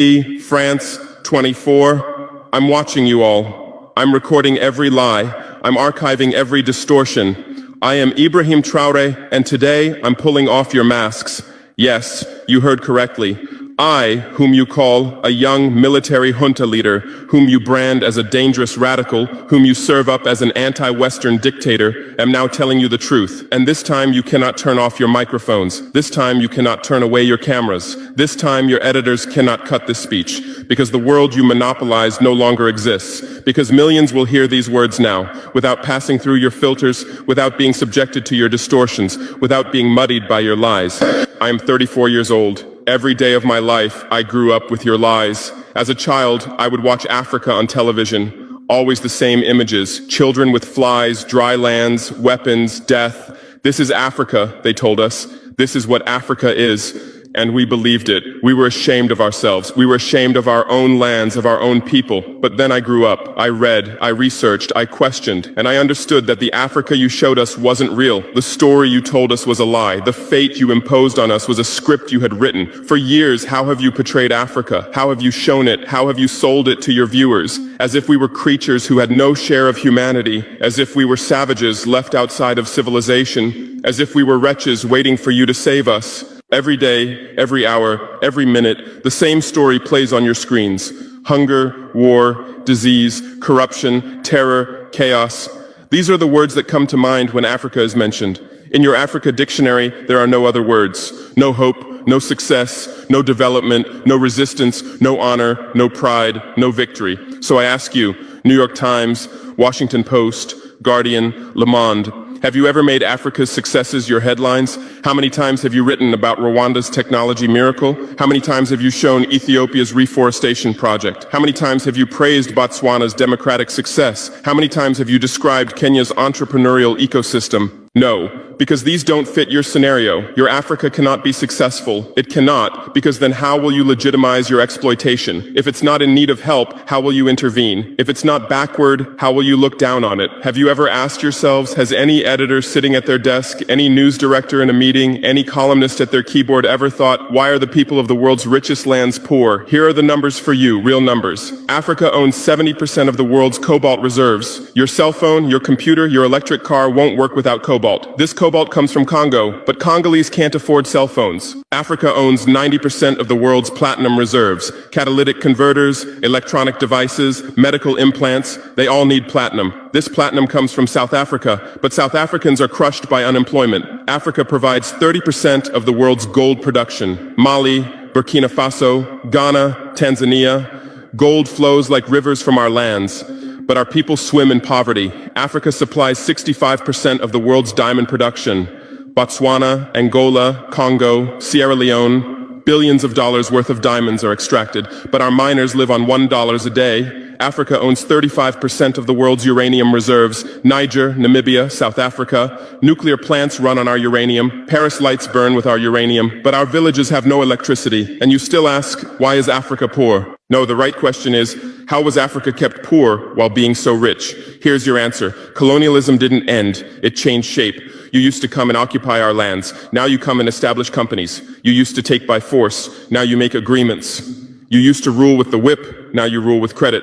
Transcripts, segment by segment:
France 24. I'm watching you all. I'm recording every lie. I'm archiving every distortion. I am Ibrahim Traore, and today I'm pulling off your masks. Yes, you heard correctly. I, whom you call a young military junta leader, whom you brand as a dangerous radical, whom you serve up as an anti-Western dictator, am now telling you the truth. And this time you cannot turn off your microphones. This time you cannot turn away your cameras. This time your editors cannot cut this speech, because the world you monopolize no longer exists. Because millions will hear these words now, without passing through your filters, without being subjected to your distortions, without being muddied by your lies. I am 34 years old. Every day of my life, I grew up with your lies. As a child, I would watch Africa on television. Always the same images. Children with flies, dry lands, weapons, death. This is Africa, they told us. This is what Africa is. And we believed it. We were ashamed of ourselves. We were ashamed of our own lands, of our own people. But then I grew up. I read, I researched, I questioned, and I understood that the Africa you showed us wasn't real. The story you told us was a lie. The fate you imposed on us was a script you had written. For years, how have you portrayed Africa? How have you shown it? How have you sold it to your viewers? As if we were creatures who had no share of humanity. As if we were savages left outside of civilization. As if we were wretches waiting for you to save us. Every day, every hour, every minute, the same story plays on your screens. Hunger, war, disease, corruption, terror, chaos. These are the words that come to mind when Africa is mentioned. In your Africa dictionary, there are no other words. No hope, no success, no development, no resistance, no honor, no pride, no victory. So I ask you, New York Times, Washington Post, Guardian, Le Monde, have you ever made Africa's successes your headlines? How many times have you written about Rwanda's technology miracle? How many times have you shown Ethiopia's reforestation project? How many times have you praised Botswana's democratic success? How many times have you described Kenya's entrepreneurial ecosystem? No, because these don't fit your scenario. Your Africa cannot be successful. It cannot, because then how will you legitimize your exploitation? If it's not in need of help, how will you intervene? If it's not backward, how will you look down on it? Have you ever asked yourselves, has any editor sitting at their desk, any news director in a meeting, any columnist at their keyboard ever thought, why are the people of the world's richest lands poor? Here are the numbers for you, real numbers. Africa owns 70% of the world's cobalt reserves. Your cell phone, your computer, your electric car won't work without cobalt. This cobalt comes from Congo, but Congolese can't afford cell phones. Africa owns 90% of the world's platinum reserves. Catalytic converters, electronic devices, medical implants, they all need platinum. This platinum comes from South Africa, but South Africans are crushed by unemployment. Africa provides 30% of the world's gold production. Mali, Burkina Faso, Ghana, Tanzania. Gold flows like rivers from our lands. But our people swim in poverty. Africa supplies 65% of the world's diamond production. Botswana, Angola, Congo, Sierra Leone, billions of dollars worth of diamonds are extracted, but our miners live on $1 a day. Africa owns 35% of the world's uranium reserves. Niger, Namibia, South Africa. Nuclear plants run on our uranium. Paris lights burn with our uranium. But our villages have no electricity. And you still ask, why is Africa poor? No, the right question is, how was Africa kept poor while being so rich? Here's your answer. Colonialism didn't end. It changed shape. You used to come and occupy our lands. Now you come and establish companies. You used to take by force. Now you make agreements. You used to rule with the whip. Now you rule with credit.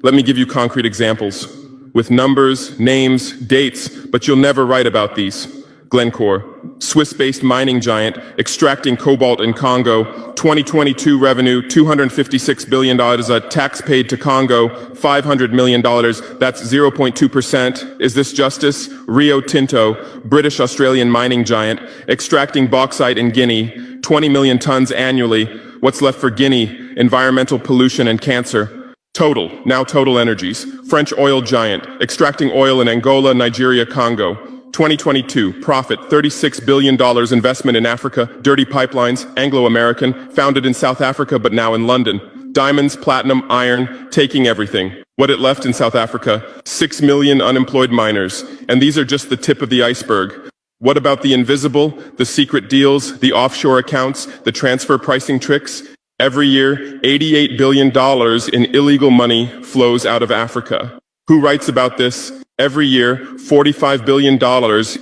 Let me give you concrete examples. With numbers, names, dates, but you'll never write about these. Glencore, Swiss-based mining giant, extracting cobalt in Congo. 2022 revenue, $256 billion. A tax paid to Congo, $500 million. That's 0.2%. Is this justice? Rio Tinto, British-Australian mining giant, extracting bauxite in Guinea, 20 million tons annually. What's left for Guinea? Environmental pollution and cancer. Total Energies, French oil giant, extracting oil in Angola, Nigeria, Congo. 2022, profit, $36 billion investment in Africa, dirty pipelines, Anglo-American, founded in South Africa but now in London. Diamonds, platinum, iron, taking everything. What it left in South Africa, 6 million unemployed miners. And these are just the tip of the iceberg. What about the invisible, the secret deals, the offshore accounts, the transfer pricing tricks? Every year, $88 billion in illegal money flows out of Africa. Who writes about this? Every year, $45 billion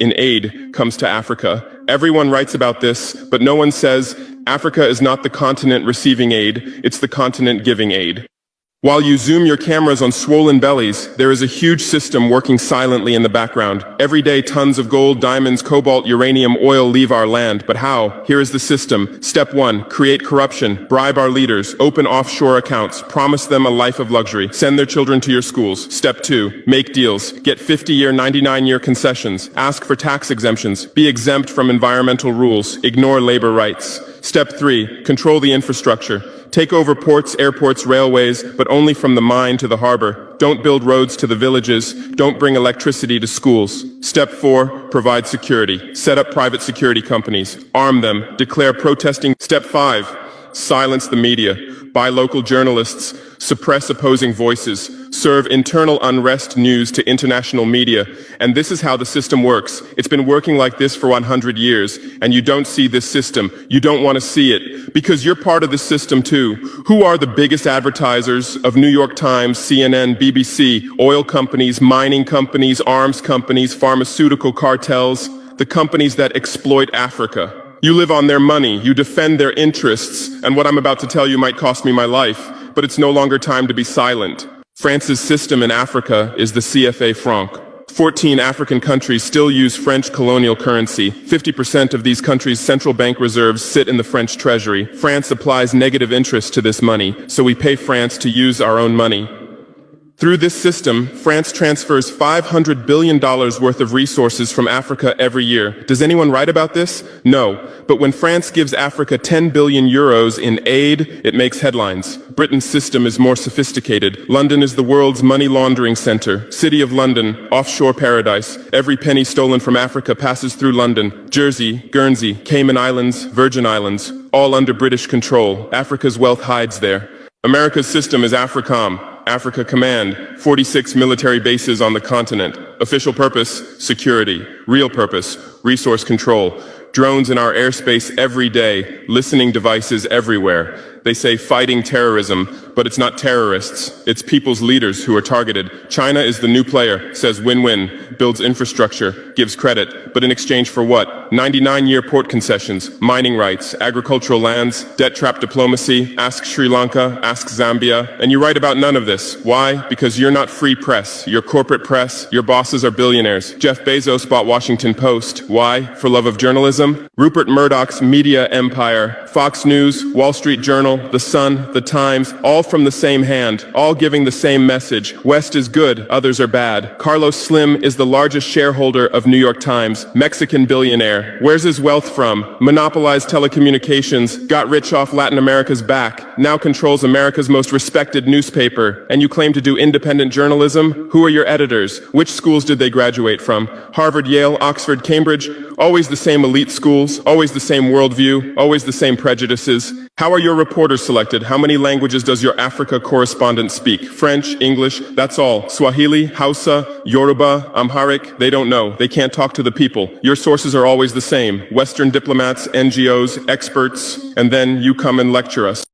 in aid comes to Africa. Everyone writes about this, but no one says Africa is not the continent receiving aid, it's the continent giving aid. While you zoom your cameras on swollen bellies, there is a huge system working silently in the background. Every day, tons of gold, diamonds, cobalt, uranium, oil leave our land. But how? Here is the system. Step 1, create corruption, bribe our leaders, open offshore accounts, promise them a life of luxury, send their children to your schools. Step 2, make deals, get 50-year, 99-year concessions, ask for tax exemptions, be exempt from environmental rules, ignore labor rights. Step 3, control the infrastructure. Take over ports, airports, railways, but only from the mine to the harbor. Don't build roads to the villages. Don't bring electricity to schools. Step 4, provide security. Set up private security companies. Arm them. Declare protesting. Step 5, silence the media. Buy local journalists. Suppress opposing voices. Serve internal unrest news to international media. And this is how the system works. It's been working like this for 100 years, and you don't see this system. You don't want to see it, because you're part of the system too. Who are the biggest advertisers of New York Times, CNN, BBC, oil companies, mining companies, arms companies, pharmaceutical cartels, the companies that exploit Africa? You live on their money, you defend their interests, and what I'm about to tell you might cost me my life, but it's no longer time to be silent. France's system in Africa is the CFA franc. 14 African countries still use French colonial currency. 50% of these countries' central bank reserves sit in the French treasury. France applies negative interest to this money, so we pay France to use our own money. Through this system, France transfers $500 billion worth of resources from Africa every year. Does anyone write about this? No. But when France gives Africa 10 billion euros in aid, it makes headlines. Britain's system is more sophisticated. London is the world's money laundering center. City of London, offshore paradise. Every penny stolen from Africa passes through London. Jersey, Guernsey, Cayman Islands, Virgin Islands, all under British control. Africa's wealth hides there. America's system is AFRICOM. Africa Command, 46 military bases on the continent. Official purpose, security. Real purpose, resource control. Drones in our airspace every day, listening devices everywhere. They say fighting terrorism, but it's not terrorists. It's people's leaders who are targeted. China is the new player, says win-win, builds infrastructure, gives credit, but in exchange for what? 99-year port concessions, mining rights, agricultural lands, debt-trap diplomacy, ask Sri Lanka, ask Zambia, and you write about none of this. Why? Because you're not free press. You're corporate press. Your bosses are billionaires. Jeff Bezos bought Washington Post. Why? For love of journalism? Rupert Murdoch's media empire, Fox News, Wall Street Journal, The Sun, The Times, all from the same hand, all giving the same message. West is good, others are bad. Carlos Slim is the largest shareholder of New York Times, Mexican billionaire. Where's his wealth from? Monopolized telecommunications, got rich off Latin America's back, now controls America's most respected newspaper. And you claim to do independent journalism? Who are your editors? Which schools did they graduate from? Harvard, Yale, Oxford, Cambridge? Always the same elite schools, always the same worldview, always the same prejudices. How are your reporters selected? How many languages does your Africa correspondent speak? French, English, that's all. Swahili, Hausa, Yoruba, Amharic, they don't know. They can't talk to the people. Your sources are always the same. Western diplomats, NGOs, experts, and then you come and lecture us.